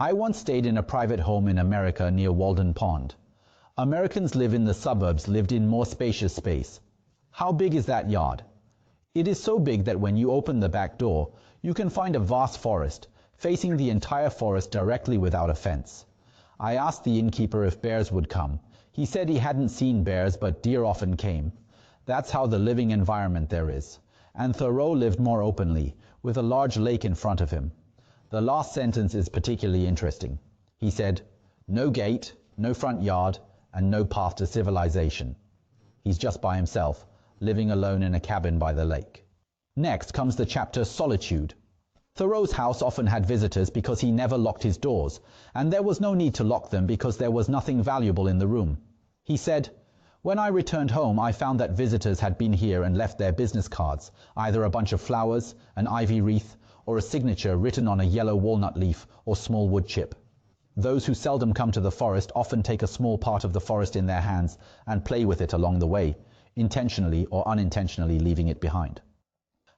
I once stayed in a private home in America near Walden Pond. Americans live in the suburbs lived in more spacious space. How big is that yard? It is so big that when you open the back door, you can find a vast forest, facing the entire forest directly without a fence. I asked the innkeeper if bears would come. He said he hadn't seen bears, but deer often came. That's how the living environment there is. And Thoreau lived more openly, with a large lake in front of him. The last sentence is particularly interesting. He said, "No gate, no front yard, and no path to civilization." He's just by himself, living alone in a cabin by the lake. Next comes the chapter Solitude. Thoreau's house often had visitors because he never locked his doors, and there was no need to lock them because there was nothing valuable in the room. He said, "When I returned home, I found that visitors had been here and left their business cards, either a bunch of flowers, an ivy wreath, or a signature written on a yellow walnut leaf or small wood chip. Those who seldom come to the forest often take a small part of the forest in their hands and play with it along the way, intentionally or unintentionally leaving it behind."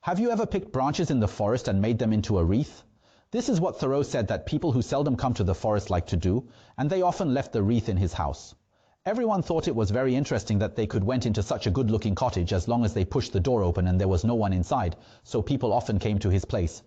Have you ever picked branches in the forest and made them into a wreath? This is what Thoreau said that people who seldom come to the forest like to do, and they often left the wreath in his house. Everyone thought it was very interesting that they could went into such a good-looking cottage as long as they pushed the door open and there was no one inside, so people often came to his place.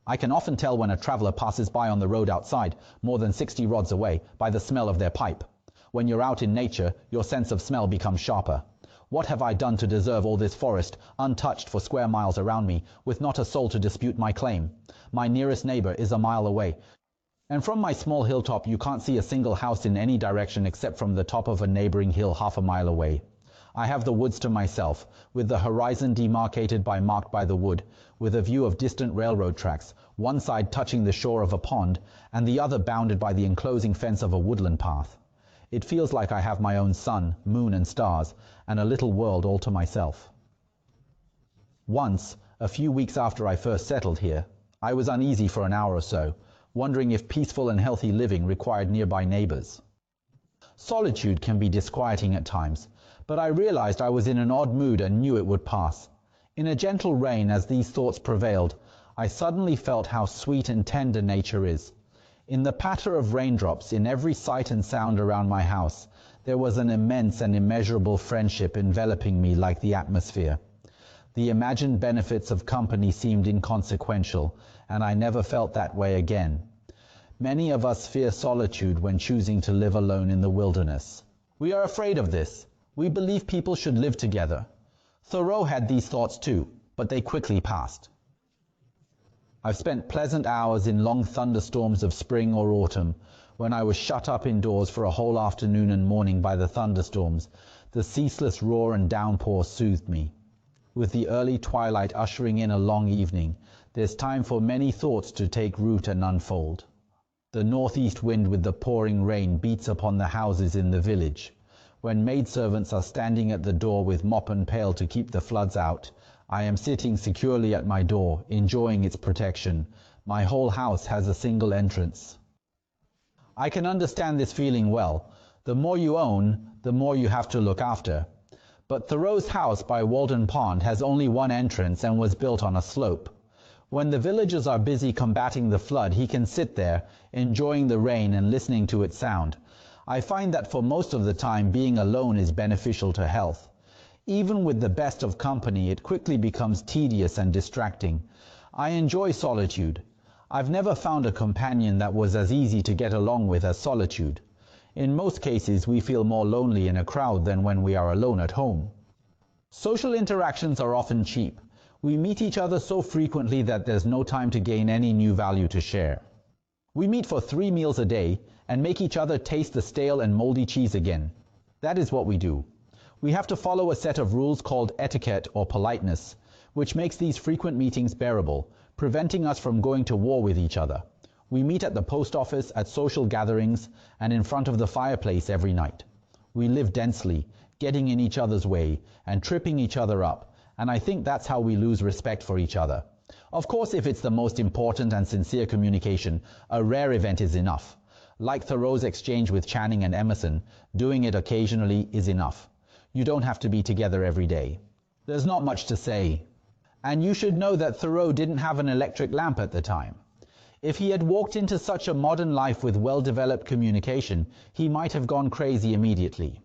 I can often tell when a traveler passes by on the road outside, more than 60 rods away, by the smell of their pipe. When you're out in nature, your sense of smell becomes sharper. What have I done to deserve all this forest, untouched for square miles around me, with not a soul to dispute my claim? My nearest neighbor is a mile away, and from my small hilltop you can't see a single house in any direction except from the top of a neighboring hill half a mile away. I have the woods to myself, with the horizon demarcated by marked by the wood, with a view of distant railroad tracks, one side touching the shore of a pond, and the other bounded by the enclosing fence of a woodland path. It feels like I have my own sun, moon, and stars, and a little world all to myself. Once, a few weeks after I first settled here, I was uneasy for an hour or so, wondering if peaceful and healthy living required nearby neighbors. Solitude can be disquieting at times, but I realized I was in an odd mood and knew it would pass. In a gentle rain, as these thoughts prevailed, I suddenly felt how sweet and tender nature is. In the patter of raindrops, in every sight and sound around my house, there was an immense and immeasurable friendship enveloping me like the atmosphere. The imagined benefits of company seemed inconsequential, and I never felt that way again. Many of us fear solitude when choosing to live alone in the wilderness. We are afraid of this. We believe people should live together. Thoreau had these thoughts too, but they quickly passed. I've spent pleasant hours in long thunderstorms of spring or autumn, when I was shut up indoors for a whole afternoon and morning by the thunderstorms. The ceaseless roar and downpour soothed me. With the early twilight ushering in a long evening, there's time for many thoughts to take root and unfold. The northeast wind with the pouring rain beats upon the houses in the village. When maidservants are standing at the door with mop and pail to keep the floods out, I am sitting securely at my door, enjoying its protection. My whole house has a single entrance. I can understand this feeling well. The more you own, the more you have to look after. But Thoreau's house by Walden Pond has only one entrance and was built on a slope. When the villagers are busy combating the flood, he can sit there, enjoying the rain and listening to its sound. I find that for most of the time, being alone is beneficial to health. Even with the best of company, it quickly becomes tedious and distracting. I enjoy solitude. I've never found a companion that was as easy to get along with as solitude. In most cases, we feel more lonely in a crowd than when we are alone at home. Social interactions are often cheap. We meet each other so frequently that there's no time to gain any new value to share. We meet for 3 meals a day and make each other taste the stale and moldy cheese again. That is what we do. We have to follow a set of rules called etiquette or politeness, which makes these frequent meetings bearable, preventing us from going to war with each other. We meet at the post office, at social gatherings, and in front of the fireplace every night. We live densely, getting in each other's way, and tripping each other up, and I think that's how we lose respect for each other. Of course, if it's the most important and sincere communication, a rare event is enough. Like Thoreau's exchange with Channing and Emerson, doing it occasionally is enough. You don't have to be together every day. There's not much to say. And you should know that Thoreau didn't have an electric lamp at the time. If he had walked into such a modern life with well-developed communication, he might have gone crazy immediately.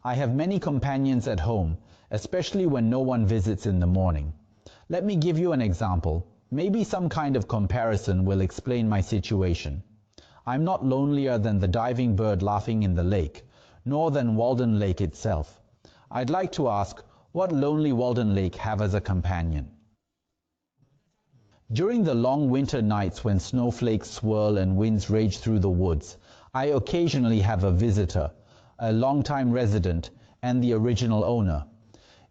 I have many companions at home, especially when no one visits in the morning. Let me give you an example. Maybe some kind of comparison will explain my situation. I'm not lonelier than the diving bird laughing in the lake, nor than Walden Lake itself. I'd like to ask, what lonely Walden Lake have as a companion? During the long winter nights when snowflakes swirl and winds rage through the woods, I occasionally have a visitor, a long-time resident and the original owner.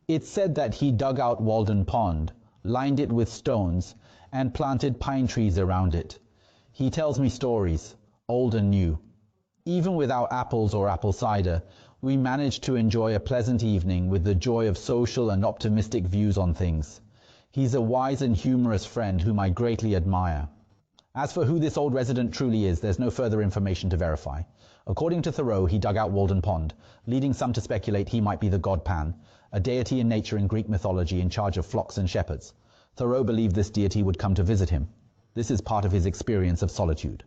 It's said that he dug out Walden Pond, lined it with stones, and planted pine trees around it. He tells me stories, old and new. Even without apples or apple cider, we managed to enjoy a pleasant evening with the joy of social and optimistic views on things. He's a wise and humorous friend whom I greatly admire. As for who this old resident truly is, there's no further information to verify. According to Thoreau, he dug out Walden Pond, leading some to speculate he might be the god Pan, a deity in nature in Greek mythology in charge of flocks and shepherds. Thoreau believed this deity would come to visit him. This is part of his experience of solitude.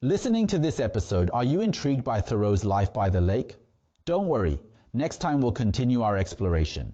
Listening to this episode, are you intrigued by Thoreau's life by the lake? Don't worry, next time we'll continue our exploration.